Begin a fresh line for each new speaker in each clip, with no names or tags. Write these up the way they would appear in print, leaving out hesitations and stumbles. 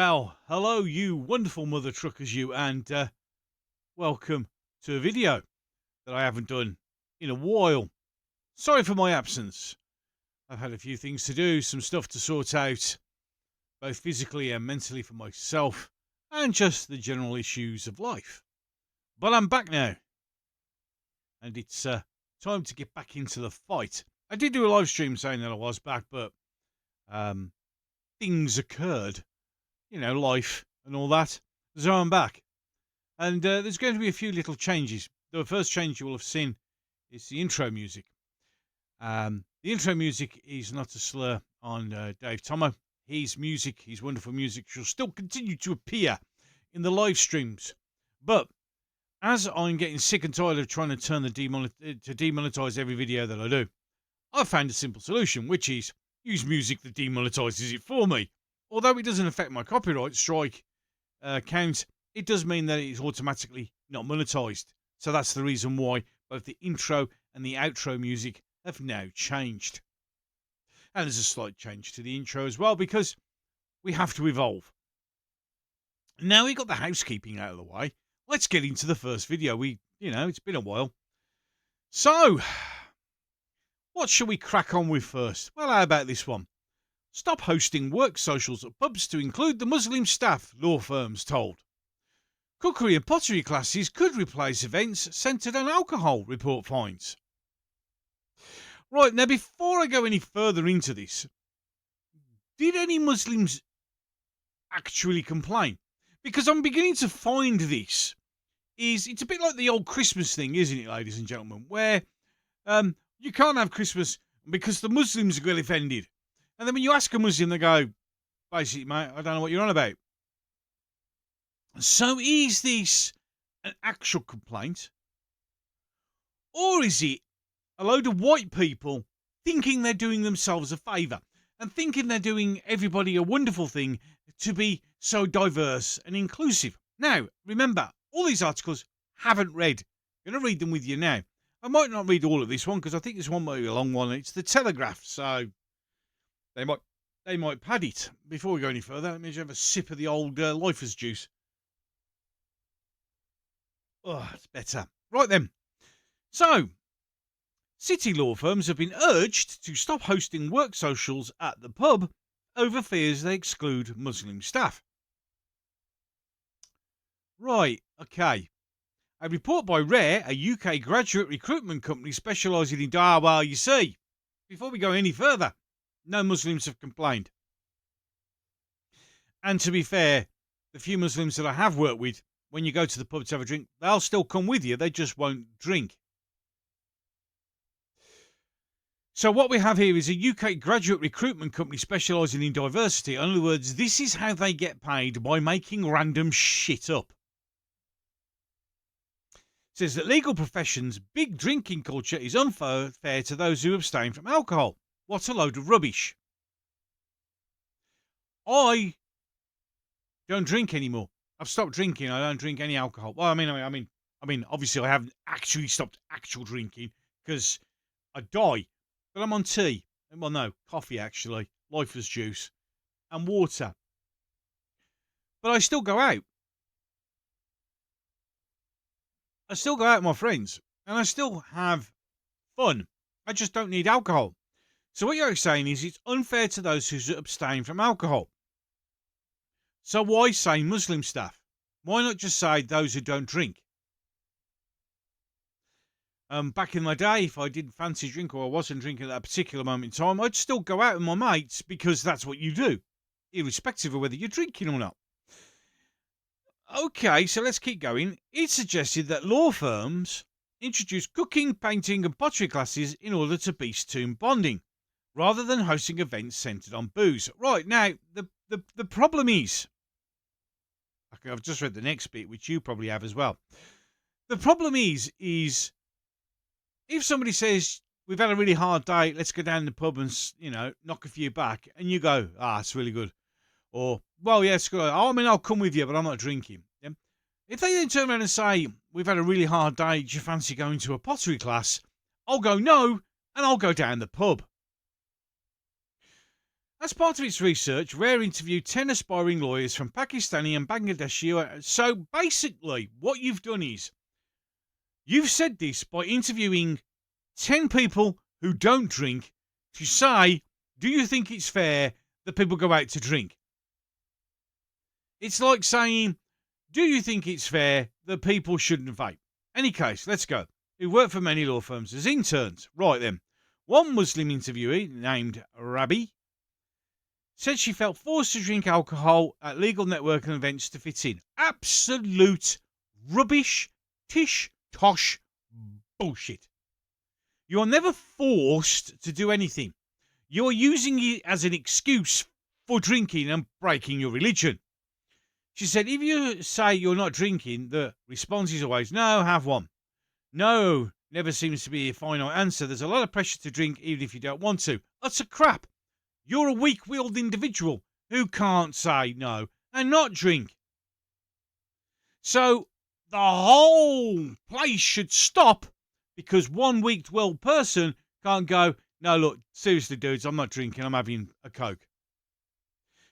Well, hello, you wonderful mother truckers, you, and welcome to a video that I haven't done in a while. Sorry for my absence. I've had a few things to do, some stuff to sort out, both physically and mentally for myself, and just the general issues of life. But I'm back now, and it's time to get back into the fight. I did do a live stream saying that I was back, but things occurred. Life and all that. So I'm back. And there's going to be a few little changes. The first change you will have seen is the intro music. The intro music is not a slur on Dave Tomo. His music, his wonderful music, shall still continue to appear in the live streams. But as I'm getting sick and tired of trying to turn demonetize every video that I do, I've found a simple solution, which is use music that demonetizes it for me. Although it doesn't affect my copyright strike count, it does mean that it is automatically not monetized. So that's the reason why both the intro and the outro music have now changed. And there's a slight change to the intro as well, because we have to evolve. Now we got the housekeeping out of the way, let's get into the first video. It's been a while. So, what shall we crack on with first? Well, how about this one? Stop hosting work socials at pubs to include the Muslim staff, law firms told. Cookery and pottery classes could replace events centred on alcohol, report finds. Right, now before I go any further into this, did any Muslims actually complain? Because I'm beginning to find it's a bit like the old Christmas thing, isn't it, ladies and gentlemen, where you can't have Christmas because the Muslims get offended. And then when you ask a Muslim, they go, basically, mate, I don't know what you're on about. So is this an actual complaint? Or is it a load of white people thinking they're doing themselves a favour and thinking they're doing everybody a wonderful thing to be so diverse and inclusive? Now, remember, all these articles haven't read. I'm going to read them with you now. I might not read all of this one because I think this one might be a long one. It's the Telegraph, so they might pad it. Before we go any further, let me just have a sip of the old Lifer's juice. Oh, it's better. Right then. So, city law firms have been urged to stop hosting work socials at the pub over fears they exclude Muslim staff. Right, okay. A report by Rare, a UK graduate recruitment company specialising in well, you see, before we go any further, no Muslims have complained. And to be fair, the few Muslims that I have worked with, when you go to the pub to have a drink, they'll still come with you. They just won't drink. So what we have here is a UK graduate recruitment company specialising in diversity. In other words, this is how they get paid, by making random shit up. It says that legal profession's big drinking culture is unfair to those who abstain from alcohol. What a load of rubbish. I don't drink anymore. I've stopped drinking. I don't drink any alcohol. Well, I mean, obviously I haven't actually stopped actual drinking because I die. But I'm on tea. Well, no, coffee actually. Lifer's juice and water. But I still go out. I still go out with my friends and I still have fun. I just don't need alcohol. So what you're saying is it's unfair to those who abstain from alcohol. So why say Muslim staff? Why not just say those who don't drink? Back in my day, if I didn't fancy drink or I wasn't drinking at that particular moment in time, I'd still go out with my mates because that's what you do, irrespective of whether you're drinking or not. Okay, so let's keep going. It suggested that law firms introduce cooking, painting and pottery classes in order to boost team bonding, rather than hosting events centred on booze. Right, now, the problem is, okay, I've just read the next bit, which you probably have as well. The problem is if somebody says, we've had a really hard day, let's go down to the pub and, knock a few back, and you go, it's really good. Or, well, yeah, it's good. I'll come with you, but I'm not drinking. Yeah? If they then turn around and say, we've had a really hard day, do you fancy going to a pottery class? I'll go, no, and I'll go down the pub. As part of its research, Rare interviewed 10 aspiring lawyers from Pakistani and Bangladeshi. So basically, what you've done is you've said this by interviewing 10 people who don't drink to say, do you think it's fair that people go out to drink? It's like saying, do you think it's fair that people shouldn't vape? Any case, let's go. Who worked for many law firms as interns. Right then. One Muslim interviewee named Rabi said she felt forced to drink alcohol at legal networking events to fit in. Absolute rubbish, tish, tosh, bullshit. You are never forced to do anything. You're using it as an excuse for drinking and breaking your religion. She said, if you say you're not drinking, the response is always, no, have one. No, never seems to be a finite answer. There's a lot of pressure to drink even if you don't want to. Utter crap. You're a weak-willed individual who can't say no and not drink. So the whole place should stop because one weak-willed person can't go, no, look, seriously, dudes, I'm not drinking, I'm having a Coke.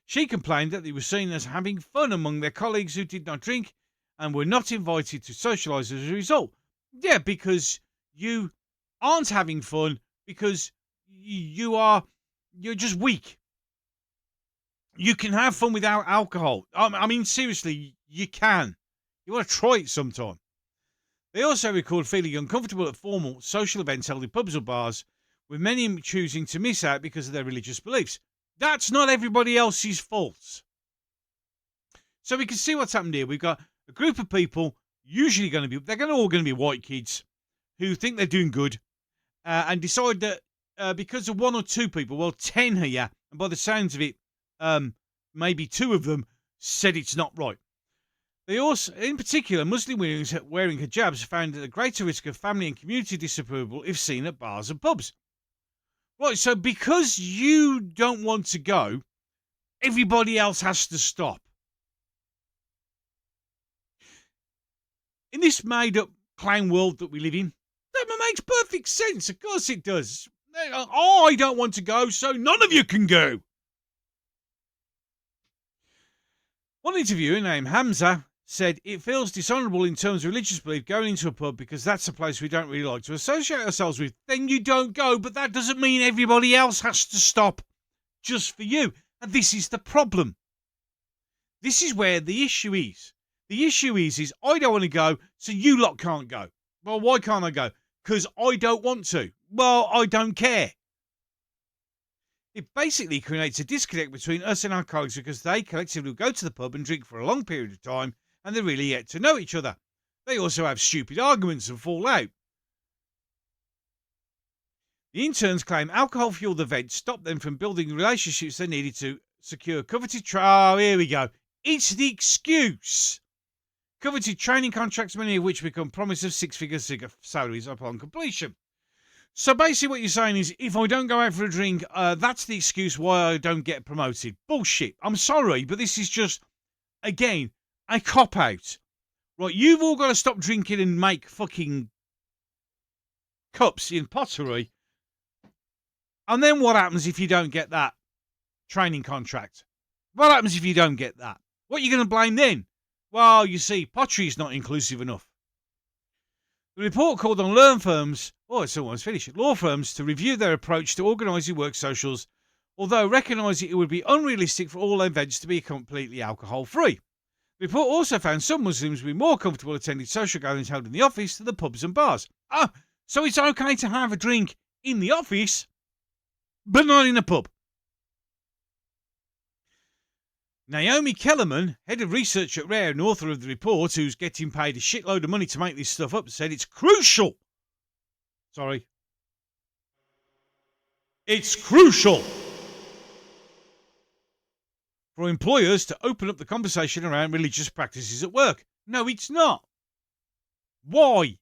She complained that they were seen as having fun among their colleagues who did not drink and were not invited to socialize as a result. Yeah, because you aren't having fun because you're just weak. You can have fun without alcohol. I mean, seriously, you can. You want to try it sometime. They also recalled feeling uncomfortable at formal social events held in pubs or bars, with many choosing to miss out because of their religious beliefs. That's not everybody else's fault. So we can see what's happened here. We've got a group of people, usually they're all going to be white kids, who think they're doing good, and decide that because of one or two people, well, 10 here, and by the sounds of it, maybe 2 of them said it's not right. They also, in particular, Muslim women wearing hijabs found at a greater risk of family and community disapproval if seen at bars and pubs. Right, so because you don't want to go, everybody else has to stop. In this made-up clown world that we live in, that makes perfect sense. Of course it does. I don't want to go, so none of you can go. One interviewer named Hamza said, it feels dishonourable in terms of religious belief going into a pub because that's a place we don't really like to associate ourselves with. Then you don't go, but that doesn't mean everybody else has to stop just for you. And this is the problem. This is where the issue is. The issue is I don't want to go, so you lot can't go. Well, why can't I go? Because I don't want to. Well, I don't care. It basically creates a disconnect between us and our colleagues because they collectively go to the pub and drink for a long period of time and they really get to know each other. They also have stupid arguments and fall out. The interns claim alcohol-fueled events stopped them from building the relationships they needed to secure coveted Oh, here we go. It's the excuse. Coveted training contracts, many of which become promise of 6-figure salaries upon completion. So basically what you're saying is, if I don't go out for a drink, that's the excuse why I don't get promoted. Bullshit. I'm sorry, but this is just, again, a cop-out. Right, you've all got to stop drinking and make fucking cups in pottery. And then what happens if you don't get that training contract? What happens if you don't get that? What are you going to blame then? Well, you see, pottery is not inclusive enough. The report called on law firms to review their approach to organising work socials, although recognising it would be unrealistic for all events to be completely alcohol-free. The report also found some Muslims would be more comfortable attending social gatherings held in the office than the pubs and bars. Oh, so it's okay to have a drink in the office, but not in a pub. Naomi Kellerman, head of research at Rare and author of the report, who's getting paid a shitload of money to make this stuff up, said it's crucial. It's crucial for employers to open up the conversation around religious practices at work. No, it's not. Why?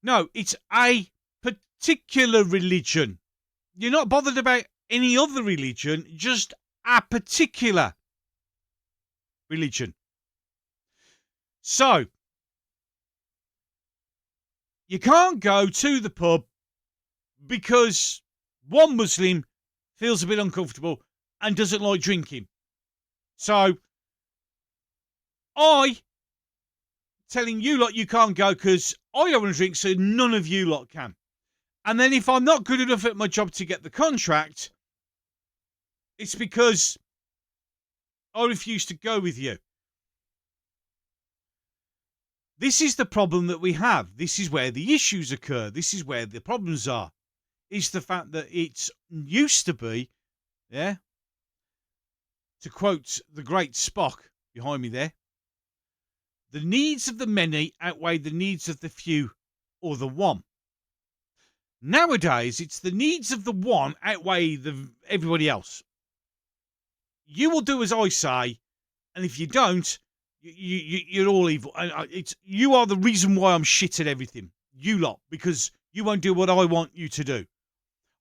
No, it's a particular religion. You're not bothered about any other religion, just a particular religion. So, you can't go to the pub because one Muslim feels a bit uncomfortable, and doesn't like drinking. So, I telling you lot you can't go because I don't want to drink, so none of you lot can. And then if I'm not good enough at my job to get the contract, it's because I refuse to go with you. This is the problem that we have. This is where the issues occur. This is where the problems are. It's the fact that it used to be, yeah, to quote the great Spock behind me there, the needs of the many outweigh the needs of the few or the one. Nowadays, it's the needs of the one outweigh everybody else. You will do as I say, and if you don't, you're all evil. You are the reason why I'm shit at everything. You lot, because you won't do what I want you to do.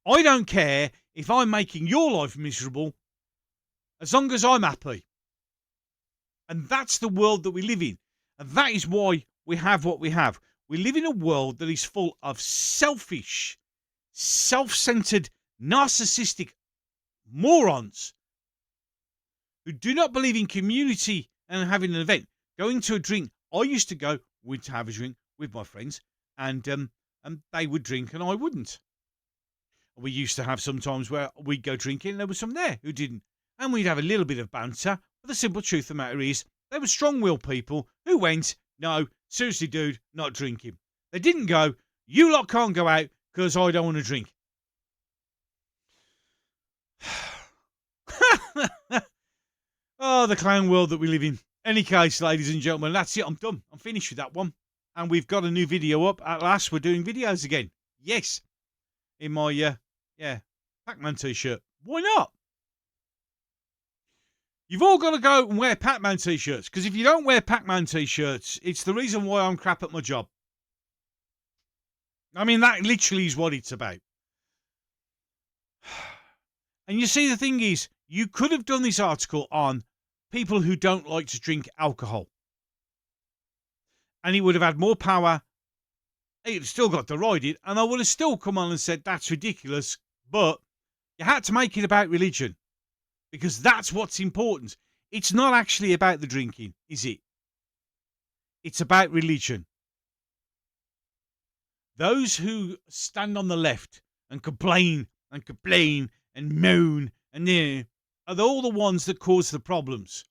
I don't care if I'm making your life miserable, as long as I'm happy. And that's the world that we live in. And that is why we have what we have. We live in a world that is full of selfish, self-centered, narcissistic morons who do not believe in community and having an event. Going to a drink. I used to go to have a drink with my friends, and they would drink and I wouldn't. We used to have sometimes where we'd go drinking and there was some there who didn't. And we'd have a little bit of banter. But the simple truth of the matter is, they were strong-willed people who went, no, seriously, dude, not drinking. They didn't go, you lot can't go out because I don't want to drink. Oh, the clown world that we live in. Any case, ladies and gentlemen, that's it. I'm done. I'm finished with that one. And we've got a new video up. At last, we're doing videos again. Yes. In my, Pac-Man t-shirt. Why not? You've all got to go and wear Pac-Man t-shirts. Because if you don't wear Pac-Man t-shirts, it's the reason why I'm crap at my job. I mean, that literally is what it's about. And you see, the thing is, you could have done this article on people who don't like to drink alcohol. And it would have had more power. It still got to ride it. And I would have still come on and said, that's ridiculous. But you had to make it about religion. Because that's what's important. It's not actually about the drinking, is it? It's about religion. Those who stand on the left and complain and moan and are all the ones that cause the problems.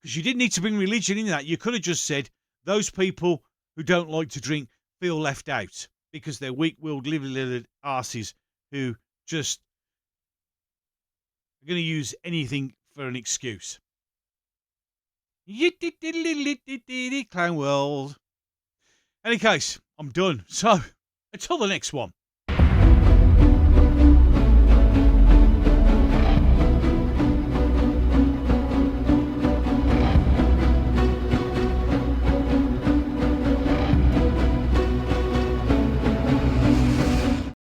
Because you didn't need to bring religion in that. You could have just said those people who don't like to drink feel left out because they're weak-willed, liver-livered arses who just are going to use anything for an excuse. Clown world. Any case, I'm done. So, until the next one.